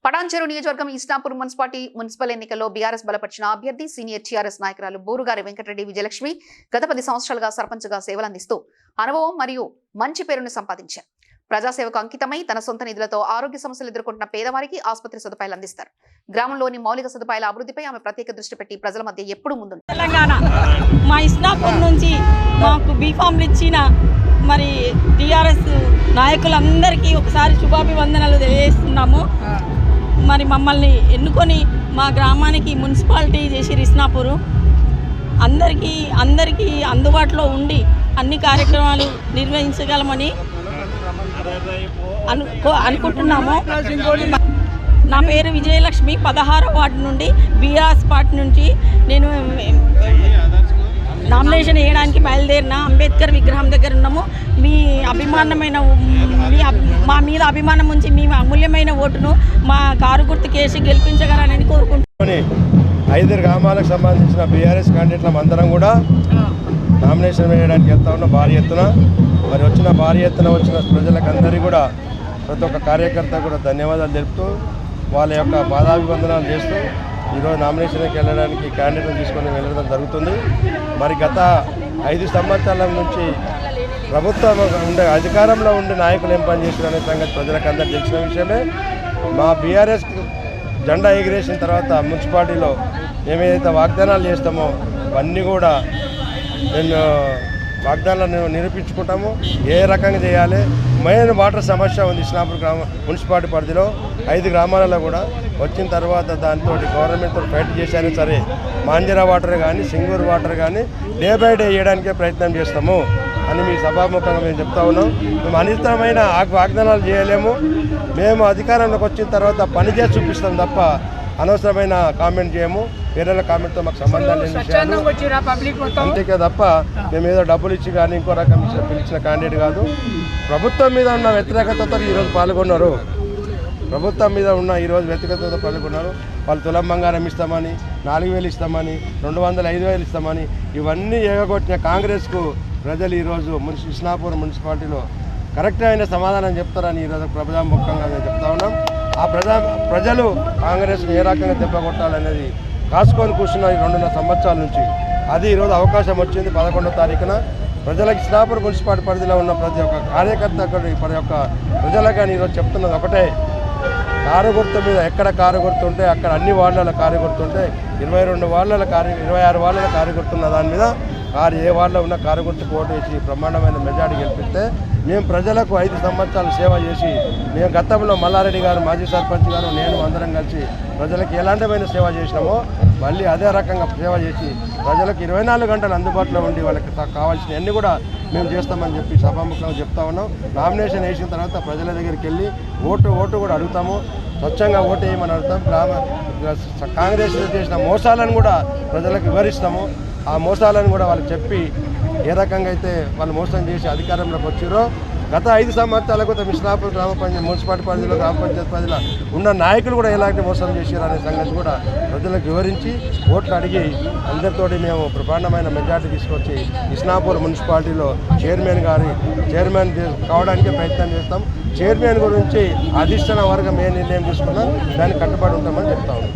పటాన్చెరు నియోజకవర్గం ఇస్నాపూర్ మున్సిపల్ ఎన్నికల్లో బీఆర్ఎస్ బలపరిచిన అభ్యర్థి సీనియర్ టీఆర్ఎస్ నాయకురాలు బూరుగారి వెంకటరెడ్డి విజయలక్ష్మి గత 10 సంవత్సరాలుగా సర్పంచ్గా సేవలందిస్తూ అనుభవం మరియు మంచి పేరును సంపాదించారు. ప్రజాసేవకు అంకితమై తన సొంత నిధులతో ఆరోగ్య సమస్యలు ఎదుర్కొంటున్న పేదవారికి ఆసుపత్రి సదుపాయాలు అందిస్తారు. గ్రామంలోని మౌలిక సదుపాయాల అభివృద్ధిపై ఆమె ప్రత్యేక దృష్టి పెట్టి ప్రజల మధ్య ఎప్పుడూ ముందుంది. తెలంగాణ మా ఇస్నాపూర్ నుంచి మాకు బీఫామ్లు ఇచ్చిన మరి టీఆర్ఎస్ నాయకులందరికీ ఒకసారి శుభాభివందనలు తెలియజేస్తున్నాము. మరి మమ్మల్ని ఎన్నుకొని మా గ్రామానికి మున్సిపాలిటీ చేసి ఇస్నాపూరు అందరికీ అందుబాటులో ఉండి అన్ని కార్యక్రమాలు నిర్వహించగలమని అనుకుంటున్నాము. నా పేరు విజయలక్ష్మి, 16వ వార్డు నుండి బీఆర్ఎస్ పార్టీ నుంచి నేను నామినేషన్ వేయడానికి బయలుదేరిన. అంబేద్కర్ విగ్రహం దగ్గర ఉన్నాము. మా మీద అభిమానం ఉంచి మీ అమూల్యమైన ఓటును మా కారు గుర్తుకేసి గెలిపించగలరని కోరుకుంటున్నాను. 5 గ్రామాలకు సంబంధించిన బీఆర్ఎస్ క్యాండిడేట్ల అందరం కూడా నామినేషన్ వేయడానికి వెళ్తా ఉన్న భారీ ఎత్తున. మరి భారీ ఎత్తున వచ్చిన ప్రజలకు అందరికీ కూడా ప్రతి ఒక్క కార్యకర్త కూడా ధన్యవాదాలు తెలుపుతూ వాళ్ళ యొక్క పాదాభివందనాలు చేస్తూ ఈరోజు నామినేషన్కి వెళ్ళడానికి క్యాండిడేట్ తీసుకొని వెళ్ళడం జరుగుతుంది. మరి గత 5 సంవత్సరాల నుంచి ప్రభుత్వం అధికారంలో ఉండే నాయకులు ఏం పని చేస్తున్నారు అనే సంగతి ప్రజలకు అందరికీ తెలిసిన విషయమే. మా బీఆర్ఎస్ జెండా ఎగిరేసిన తర్వాత మున్సిపాలిటీలో ఏమైతే వాగ్దానాలు చేస్తామో అవన్నీ కూడా నేను వాగ్దానాలను నిరూపించుకుంటాము. ఏ రకంగా చేయాలి, మెయిన్ వాటర్ సమస్య ఉంది ఇస్నాపూర్ మున్సిపాలిటీ పరిధిలో 5 గ్రామాలలో కూడా. వచ్చిన తర్వాత దాంతో గవర్నమెంట్తో ఫైట్ చేశారే సరే మాంజరా వాటర్ కానీ సింగూరు వాటర్ కానీ డే బై డే వేయడానికే ప్రయత్నం చేస్తాము అని మీ సభాముఖంగా మేము చెప్తా ఉన్నాం. మేము అనితమైన వాగ్దానాలు చేయలేము. మేము అధికారంలోకి వచ్చిన తర్వాత పని చేసి చూపిస్తాం తప్ప అనవసరమైన కామెంట్ చేయము. వేరే కామెంట్తో మాకు సంబంధం లేని విషయాలు అంతేకే తప్ప మేము ఏదో డబ్బులు ఇచ్చి కానీ ఇంకో రకం పిలిచిన క్యాండిడేట్ కాదు. ప్రభుత్వం మీద ఉన్న వ్యతిరేకతతో ఈరోజు పాల్గొన్నారు. ప్రభుత్వం మీద ఉన్న ఈరోజు వ్యతిరేకతతో పాల్గొన్నారు. వాళ్ళు తులం బంగారం ఇస్తామని, 4,000 ఇస్తామని, 200, 5,000 ఇస్తామని ఇవన్నీ ఎగగొట్టిన కాంగ్రెస్కు ప్రజలు ఈరోజు ఇస్నాపూర్ మున్సిపాలిటీలో కరెక్ట్ అయిన సమాధానం చెప్తారని ఈరోజు ప్రజాముఖంగా మేము చెప్తా ఉన్నాం. ఆ ప్రజలు కాంగ్రెస్ని ఏ రకంగా దెబ్బ కొట్టాలనేది కాసుకొని కూర్చున్న ఈ 2.5 సంవత్సరాల నుంచి అది ఈరోజు అవకాశం వచ్చింది. 11వ తారీఖున ప్రజలకు ఇస్నాపూర్ మున్సిపాలిటీ పరిధిలో ఉన్న ప్రతి ఒక్క కార్యకర్త ప్రతి ఒక్క ప్రజలకు కానీ ఈరోజు చెప్తున్నది ఒకటే, కారు గుర్తు మీద ఎక్కడ కారు గుర్తు ఉంటే అక్కడ అన్ని వార్డుల కారు గుర్తుంటే 26 వార్డుల కారు గుర్తున్న దాని మీద ఏ వార్డులో ఉన్న కారు గుర్తుకు ఓటు వేసి బ్రహ్మాండమైన మెజార్టీ గెలిపిస్తే మేము ప్రజలకు 5 సంవత్సరాలు సేవ చేసి మేము గతంలో మల్లారెడ్డి గారు మాజీ సర్పంచ్ గారు నేను అందరం కలిసి ప్రజలకు ఎలాంటిమైన సేవ చేసినామో మళ్ళీ అదే రకంగా సేవ చేసి ప్రజలకు 24 గంటలు అందుబాటులో ఉండి వాళ్ళకి కావాల్సినవన్నీ కూడా మేము చేస్తామని చెప్పి సభాముఖంగా చెప్తా ఉన్నాం. నామినేషన్ వేసిన తర్వాత ప్రజల దగ్గరికి వెళ్ళి ఓటు కూడా అడుగుతాము. స్వచ్ఛంగా ఓటు వేయమని అడుగుతాం. కాంగ్రెస్ చేసిన మోసాలను కూడా ప్రజలకు వివరిస్తాము. ఆ మోసాలను కూడా వాళ్ళకి చెప్పి ఏ రకంగా అయితే వాళ్ళు మోసం చేసి అధికారంలోకి వచ్చారో గత 5 సంవత్సరాల క్రితం ఇస్నాపూర్ మున్సిపాలిటీ పరిధిలో గ్రామ పంచాయతీ పరిధిలో ఉన్న నాయకులు కూడా ఎలాంటి మోసం చేశారు అనే సంగతి కూడా ప్రజలకు వివరించి ఓట్లు అడిగి అందరితోటి మేము బ్రహ్మాండమైన మెజార్టీ తీసుకొచ్చి ఇస్నాపూర్ మున్సిపాలిటీలో చైర్మన్ కావడానికి ప్రయత్నం చేస్తాం. చైర్మన్ గురించి అధిష్టాన వర్గం ఏ నిర్ణయం తీసుకున్నా దానికి కట్టుబడి ఉంటామని చెప్తా ఉన్నాం.